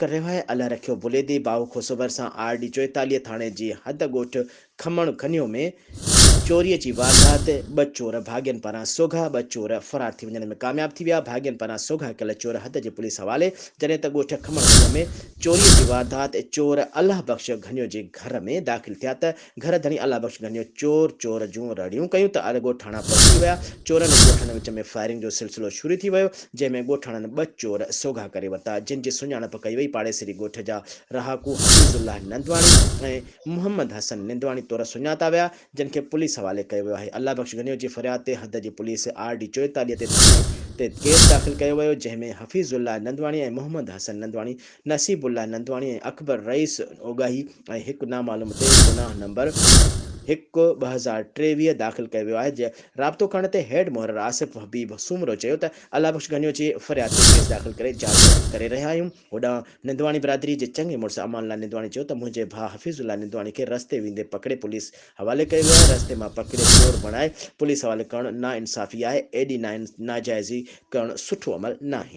करे रहियो आहे। अलाह रखियो बुलेदी बाहु खोसो भरिसां RD 44 थाणे जी हद ॻोठ खमण खनियो में चोरीअ जी वारदात। ॿ चोर भाॻियनि पारां सोघा, ॿ चोर फरार थी वञण में कामयाब थी विया। भाॻियनि पारां सोघा कयल चोर हद जे पुलिस हवाले, जॾहिं त ॻोठ खमण खनियो में चोरीअ जी वारदात चोर अलाह बख़्श घनियो जे घर में दाख़िल थिया त घर धणी अलाह बख़्श घनियो चोर जूं रड़ियूं कयूं त ॻोठाणा पहुची विया। चोरनि ऐं ॻोठाणनि विच में फायरिंग जो सिलसिलो शुरू थी वियो, जंहिंमें ॻोठाणनि 2 चोर सोघा करे वरिता, जिन जी सुञाणप कई वई पाड़ेसरी ॻोठ जा रहाकू हफीज़ुल्लाह नंदवाणी ऐं मुहम्मद हसन निंदवाणी तौर सुञाता विया, जिन खे पुलिस हवाले कयो वियो आहे। अलाह बख़्श घनियो जी फरियाद ते हद जी पुलिस RD 44 ते केस दाख़िल कयो वियो, जंहिंमें हफीज़ुल्लाह नंदवाणी ऐं मुहम्मद हसन नंदवाणी, नसीबुल्लाह नंदवाणी ऐं अकबर रईस ओगाही ऐं हिकु नामालूम ते गुनाह नंबर 1/2023 दाख़िल कयो वियो आहे। राब्तो करण ते हेड मुहर्रर आसिफ हबीब सूमरो चयो त अलाह बख़्श घनियो जी फरियाद ते केस दाख़िल करे जांच करे रहिया आहियूं। होॾां निंदवाणी बिरादरी जे चङे मुड़ुस अमानलाल निंदवाणी चयो त मुंहिंजे भाउ हफीज़ुल्लाह निंदवाणी खे रस्ते वेंदे पकिड़े पुलिस हवाले कयो वियो आहे। रस्ते मां पकिड़े चोर बणाए पुलिस हवाले करणु नाइंसाफ़ी आहे। एॾी नाजाइज़ी करणु सुठो अमल नाहे।